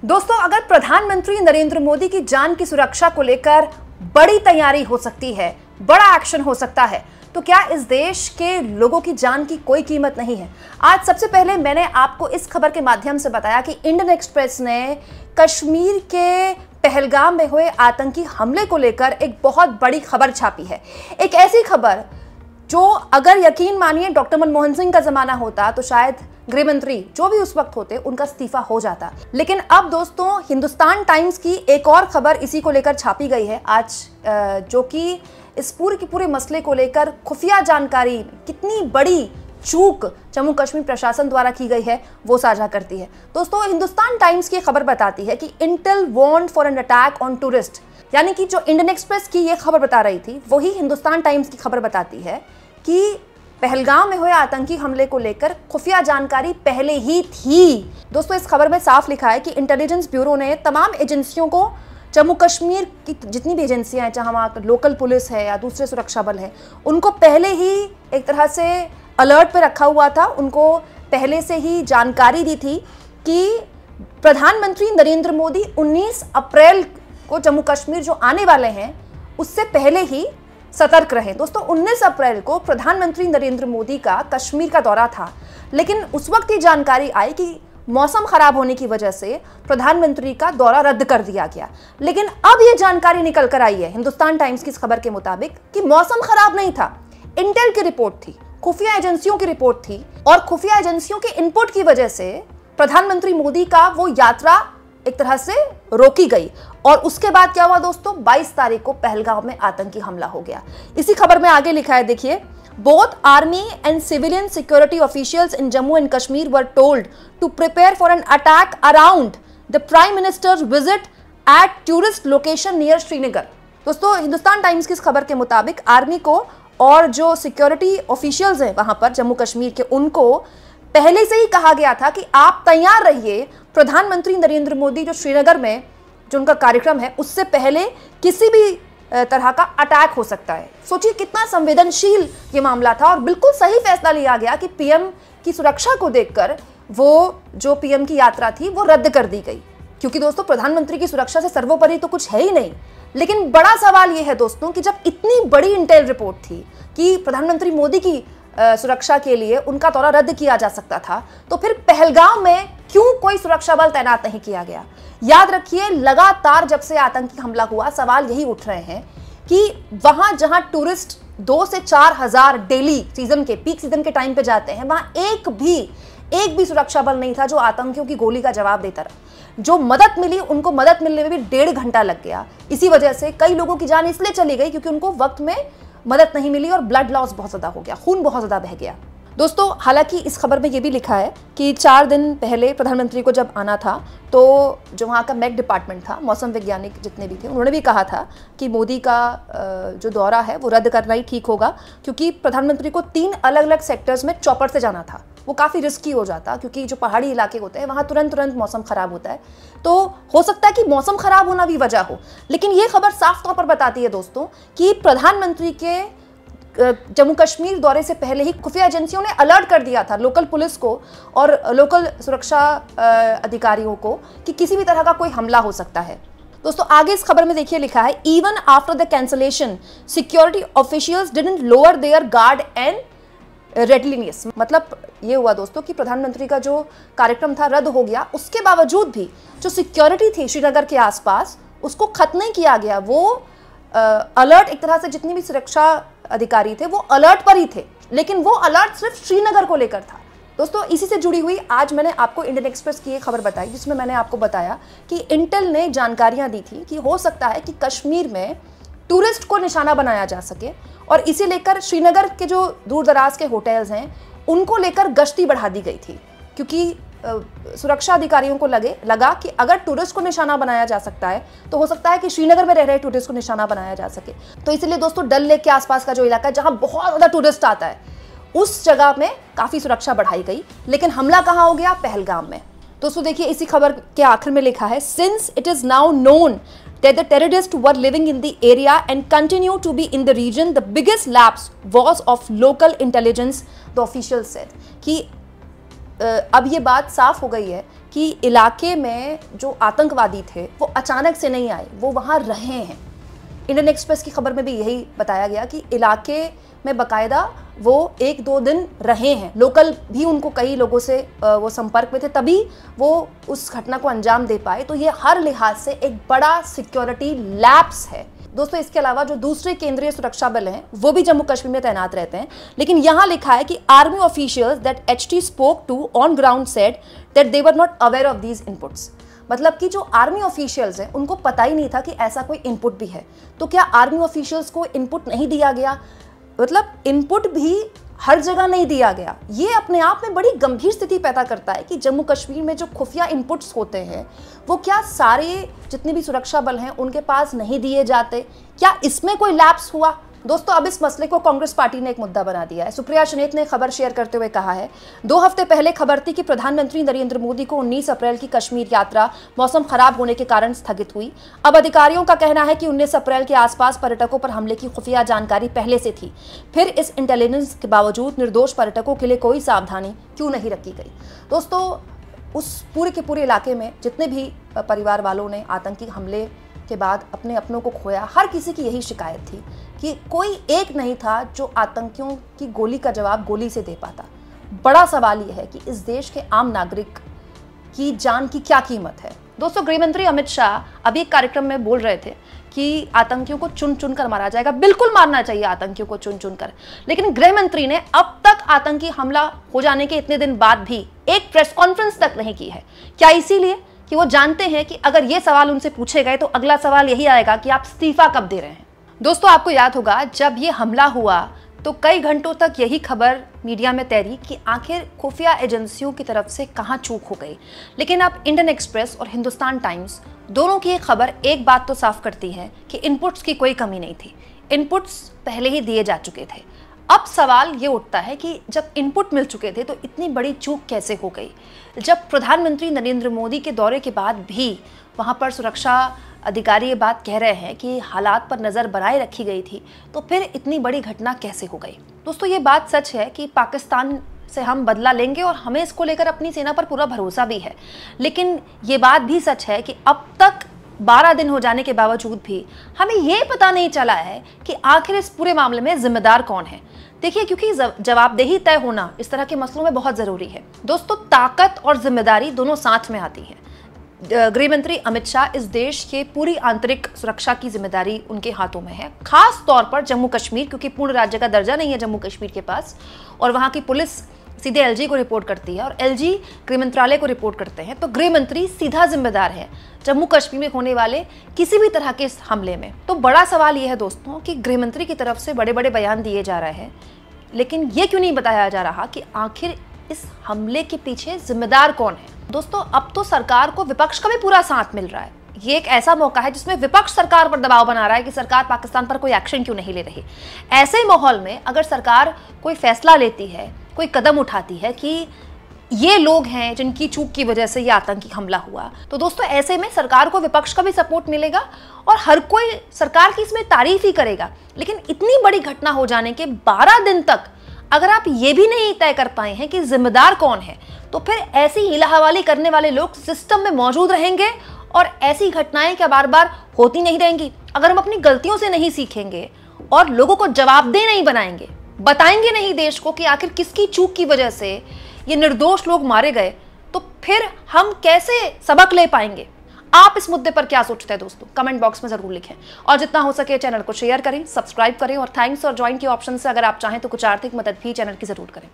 दोस्तों, अगर प्रधानमंत्री नरेंद्र मोदी की जान की सुरक्षा को लेकर बड़ी तैयारी हो सकती है, बड़ा एक्शन हो सकता है, तो क्या इस देश के लोगों की जान की कोई कीमत नहीं है? आज सबसे पहले मैंने आपको इस खबर के माध्यम से बताया कि इंडियन एक्सप्रेस ने कश्मीर के पहलगाम में हुए आतंकी हमले को लेकर एक बहुत बड़ी खबर छापी है। एक ऐसी खबर जो अगर यकीन मानिए डॉक्टर मनमोहन सिंह का जमाना होता तो शायद गृह मंत्री जो भी उस वक्त होते उनका इस्तीफा हो जाता। लेकिन अब दोस्तों, हिंदुस्तान टाइम्स की एक और खबर इसी को लेकर छापी गई है आज, जो कि इस पूरे के पूरे मसले को लेकर खुफिया जानकारी, कितनी बड़ी चूक जम्मू कश्मीर प्रशासन द्वारा की गई है वो साझा करती है। दोस्तों, हिंदुस्तान टाइम्स की खबर बताती है कि Intel warned for an attack on tourist, यानी कि जो इंडियन एक्सप्रेस की ये खबर बता रही थी वही हिंदुस्तान टाइम्स की खबर बताती है कि पहलगाम में हुए आतंकी हमले को लेकर खुफिया जानकारी पहले ही थी। दोस्तों, इस खबर में साफ लिखा है कि इंटेलिजेंस ब्यूरो ने तमाम एजेंसियों को, जम्मू कश्मीर की जितनी भी एजेंसियां हैं, चाहे वहाँ लोकल पुलिस है या दूसरे सुरक्षा बल हैं, उनको पहले ही एक तरह से अलर्ट पे रखा हुआ था। उनको पहले से ही जानकारी दी थी कि प्रधानमंत्री नरेंद्र मोदी 19 अप्रैल को जम्मू कश्मीर जो आने वाले हैं उससे पहले ही सतर्क रहें। दोस्तों, 19 अप्रैल को प्रधानमंत्री नरेंद्र मोदी का कश्मीर का दौरा था, लेकिन उस वक्त ये जानकारी आई कि मौसम खराब होने की वजह से प्रधानमंत्री का दौरा रद्द कर दिया गया। लेकिन अब ये जानकारी निकल कर आई है हिंदुस्तान टाइम्स की इस खबर के मुताबिक कि मौसम खराब नहीं था, इंटेल की रिपोर्ट थी, खुफिया एजेंसियों की रिपोर्ट थी, और खुफिया एजेंसियों के इनपुट की वजह से प्रधानमंत्री मोदी का वो यात्रा एक तरह से रोकी गई। और उसके बाद क्या हुआ दोस्तों, 22 तारीख को पहलगाम में आतंकी हमला हो गया। इसी खबर में आगे लिखा है, देखिए, both army and civilian security officials in Jammu and Kashmir were told to prepare for an attack around the prime minister's visit at tourist location near Srinagar. दोस्तों, हिंदुस्तान टाइम्स की इस खबर के मुताबिक आर्मी को और जो सिक्योरिटी ऑफिशियल्स हैं वहां पर जम्मू कश्मीर के, उनको पहले से ही कहा गया था कि आप तैयार रहिए, प्रधानमंत्री नरेंद्र मोदी जो श्रीनगर में जो उनका कार्यक्रम है उससे पहले किसी भी तरह का अटैक हो सकता है। सोचिए कितना संवेदनशील ये मामला था, और बिल्कुल सही फैसला लिया गया कि पीएम की सुरक्षा को देखकर वो जो पीएम की यात्रा थी वो रद्द कर दी गई, क्योंकि दोस्तों प्रधानमंत्री की सुरक्षा से सर्वोपरि तो कुछ है ही नहीं। लेकिन बड़ा सवाल ये है दोस्तों कि जब इतनी बड़ी इंटेल रिपोर्ट थी कि प्रधानमंत्री मोदी की सुरक्षा के लिए उनका दौरा रद्द किया जा सकता था, तो फिर पहलगाम में क्यों कोई सुरक्षा बल तैनात नहीं किया गया? याद रखिए, लगातार जब से आतंकी हमला हुआ सवाल यही उठ रहे हैं कि वहां जहां टूरिस्ट 2 से 4 हजार डेली सीजन के पीक सीजन के टाइम पे जाते हैं, वहां एक भी सुरक्षा बल नहीं था जो आतंकियों की गोली का जवाब देता रहा। जो मदद मिली उनको मदद मिलने में भी 1.5 घंटा लग गया। इसी वजह से कई लोगों की जान इसलिए चली गई क्योंकि उनको वक्त में मदद नहीं मिली और ब्लड लॉस बहुत ज्यादा हो गया, खून बहुत ज्यादा बह गया। दोस्तों, हालांकि इस खबर में यह भी लिखा है कि 4 दिन पहले प्रधानमंत्री को जब आना था तो जो वहाँ का मेट डिपार्टमेंट था, मौसम वैज्ञानिक जितने भी थे, उन्होंने भी कहा था कि मोदी का जो दौरा है वो रद्द करना ही ठीक होगा, क्योंकि प्रधानमंत्री को 3 अलग अलग सेक्टर्स में चॉपर से जाना था। वो काफ़ी रिस्की हो जाता, क्योंकि जो पहाड़ी इलाके होते हैं वहाँ तुरंत मौसम खराब होता है, तो हो सकता है कि मौसम खराब होना भी वजह हो। लेकिन ये खबर साफ तौर पर बताती है दोस्तों कि प्रधानमंत्री के जम्मू कश्मीर दौरे से पहले ही खुफिया एजेंसियों ने अलर्ट कर दिया था लोकल पुलिस को और लोकल सुरक्षा अधिकारियों को कि किसी भी तरह का कोई हमला हो सकता है। दोस्तों, आगे इस खबर में देखिए लिखा है, even after the cancellation security officials didn't lower their guard and readiness. मतलब ये हुआ दोस्तों कि प्रधानमंत्री का जो कार्यक्रम था रद्द हो गया, उसके बावजूद भी जो सिक्योरिटी थी श्रीनगर के आसपास उसको खत्म नहीं किया गया। वो अलर्ट, एक तरह से जितनी भी सुरक्षा अधिकारी थे वो अलर्ट पर ही थे, लेकिन वो अलर्ट सिर्फ श्रीनगर को लेकर था। दोस्तों, इसी से जुड़ी हुई आज मैंने आपको इंडियन एक्सप्रेस की एक खबर बताई, जिसमें मैंने आपको बताया कि इंटेल ने जानकारियां दी थी कि हो सकता है कि कश्मीर में टूरिस्ट को निशाना बनाया जा सके, और इसे लेकर श्रीनगर के जो दूर दराज के होटल्स हैं उनको लेकर गश्ती बढ़ा दी गई थी, क्योंकि सुरक्षा अधिकारियों को लगा कि अगर टूरिस्ट को निशाना बनाया जा सकता है तो हो सकता है कि श्रीनगर में रह रहे टूरिस्ट को निशाना बनाया जा सके। तो इसलिए दोस्तों, डल लेक के आसपास का जो इलाका है जहां बहुत ज़्यादा टूरिस्ट आता है, उस जगह में काफ़ी सुरक्षा बढ़ाई गई। लेकिन हमला कहाँ हो गया? पहलगाम में। दोस्तों देखिए, इसी खबर के आखिर में लिखा है, since it is now known that the terrorists were living in the area and continue to be in the region, the biggest lapse was of local intelligence, the officials said। कि अब ये बात साफ हो गई है कि इलाके में जो आतंकवादी थे वो अचानक से नहीं आए, वो वहाँ रहे हैं। इंडियन एक्सप्रेस की खबर में भी यही बताया गया कि इलाके में बाकायदा वो 1-2 दिन रहे हैं, लोकल भी उनको कई लोगों से वो संपर्क में थे, तभी वो उस घटना को अंजाम दे पाए। तो ये हर लिहाज से एक बड़ा सिक्योरिटी लैप्स है। दोस्तों, इसके अलावा जो दूसरे केंद्रीय सुरक्षा बल हैं वो भी जम्मू कश्मीर में तैनात रहते हैं, लेकिन यहाँ लिखा है कि army officials that HT spoke to on ground said that they were not aware of these inputs. मतलब कि जो आर्मी ऑफिशियल्स हैं उनको पता ही नहीं था कि ऐसा कोई इनपुट भी है। तो क्या आर्मी ऑफिशियल्स को इनपुट नहीं दिया गया? मतलब इनपुट भी हर जगह नहीं दिया गया। ये अपने आप में बड़ी गंभीर स्थिति पैदा करता है कि जम्मू कश्मीर में जो खुफिया इनपुट्स होते हैं वो क्या सारे जितने भी सुरक्षा बल हैं उनके पास नहीं दिए जाते? क्या इसमें कोई लैप्स हुआ? दोस्तों, अब इस मसले को कांग्रेस पार्टी ने एक मुद्दा बना दिया है। सुप्रिया सुनीत ने खबर शेयर करते हुए कहा है, 2 हफ्ते पहले खबर थी कि प्रधानमंत्री नरेंद्र मोदी को 19 अप्रैल की कश्मीर यात्रा मौसम खराब होने के कारण स्थगित हुई। अब अधिकारियों का कहना है कि 19 अप्रैल के आसपास पर्यटकों पर हमले की खुफिया जानकारी पहले से थी, फिर इस इंटेलिजेंस के बावजूद निर्दोष पर्यटकों के लिए कोई सावधानी क्यों नहीं रखी गई? दोस्तों, उस पूरे के पूरे इलाके में जितने भी परिवार वालों ने आतंकी हमले के बाद अपने अपनों को खोया, हर किसी की यही शिकायत थी कि कोई एक नहीं था जो आतंकियों की गोली का जवाब गोली से दे पाता। बड़ा सवाल यह है कि इस देश के आम नागरिक की जान की क्या कीमत है। दोस्तों, गृह मंत्री अमित शाह अभी एक कार्यक्रम में बोल रहे थे कि आतंकियों को चुन चुन कर मारा जाएगा। बिल्कुल मारना चाहिए आतंकियों को चुन चुन कर, लेकिन गृह मंत्री ने अब तक आतंकी हमला हो जाने के इतने दिन बाद भी एक प्रेस कॉन्फ्रेंस तक नहीं की है। क्या इसीलिए कि वो जानते हैं कि अगर ये सवाल उनसे पूछे गए तो अगला सवाल यही आएगा कि आप इस्तीफा कब दे रहे हैं? दोस्तों, आपको याद होगा जब ये हमला हुआ तो कई घंटों तक यही खबर मीडिया में तैरी कि आखिर खुफिया एजेंसियों की तरफ से कहाँ चूक हो गई। लेकिन अब इंडियन एक्सप्रेस और हिंदुस्तान टाइम्स दोनों की खबर एक बात तो साफ करती है कि इनपुट्स की कोई कमी नहीं थी। इनपुट्स पहले ही दिए जा चुके थे। अब सवाल ये उठता है कि जब इनपुट मिल चुके थे तो इतनी बड़ी चूक कैसे हो गई? जब प्रधानमंत्री नरेंद्र मोदी के दौरे के बाद भी वहाँ पर सुरक्षा अधिकारी ये बात कह रहे हैं कि हालात पर नज़र बनाए रखी गई थी, तो फिर इतनी बड़ी घटना कैसे हो गई? दोस्तों, ये बात सच है कि पाकिस्तान से हम बदला लेंगे और हमें इसको लेकर अपनी सेना पर पूरा भरोसा भी है, लेकिन ये बात भी सच है कि अब तक 12 दिन हो जाने के बावजूद भी हमें ये पता नहीं चला है कि आखिर इस पूरे मामले में जिम्मेदार कौन है। देखिए, क्योंकि जवाबदेही तय होना इस तरह के मसलों में बहुत ज़रूरी है। दोस्तों, ताकत और जिम्मेदारी दोनों साथ में आती है। गृह मंत्री अमित शाह इस देश के पूरी आंतरिक सुरक्षा की जिम्मेदारी उनके हाथों में है, खास तौर पर जम्मू कश्मीर, क्योंकि पूर्ण राज्य का दर्जा नहीं है जम्मू कश्मीर के पास, और वहाँ की पुलिस सीधे LG को रिपोर्ट करती है और LG गृह मंत्रालय को रिपोर्ट करते हैं। तो गृह मंत्री सीधा जिम्मेदार है जम्मू कश्मीर में होने वाले किसी भी तरह के इस हमले में। तो बड़ा सवाल यह है दोस्तों कि गृह मंत्री की तरफ से बड़े बड़े बयान दिए जा रहे हैं, लेकिन ये क्यों नहीं बताया जा रहा कि आखिर इस हमले के पीछे जिम्मेदार कौन है? दोस्तों, अब तो सरकार को विपक्ष का भी पूरा साथ मिल रहा है। ये एक ऐसा मौका है जिसमें विपक्ष सरकार पर दबाव बना रहा है कि सरकार पाकिस्तान पर कोई एक्शन क्यों नहीं ले रही। ऐसे माहौल में अगर सरकार कोई फैसला लेती है, कोई कदम उठाती है कि ये लोग हैं जिनकी चूक की वजह से ये आतंकी हमला हुआ, तो दोस्तों ऐसे में सरकार को विपक्ष का भी सपोर्ट मिलेगा और हर कोई सरकार की इसमें तारीफ ही करेगा। लेकिन इतनी बड़ी घटना हो जाने के 12 दिन तक अगर आप ये भी नहीं तय कर पाए हैं कि जिम्मेदार कौन है, तो फिर ऐसी हिला-हवाली करने वाले लोग सिस्टम में मौजूद रहेंगे और ऐसी घटनाएं क्या बार बार होती नहीं रहेंगी। अगर हम अपनी गलतियों से नहीं सीखेंगे और लोगों को जवाबदेह नहीं बनाएंगे, बताएंगे नहीं देश को कि आखिर किसकी चूक की वजह से ये निर्दोष लोग मारे गए, तो फिर हम कैसे सबक ले पाएंगे? आप इस मुद्दे पर क्या सोचते हैं दोस्तों? कमेंट बॉक्स में जरूर लिखें और जितना हो सके चैनल को शेयर करें, सब्सक्राइब करें और थैंक्स और ज्वाइन के ऑप्शन से अगर आप चाहें तो कुछ आर्थिक मदद भी चैनल की जरूर करें।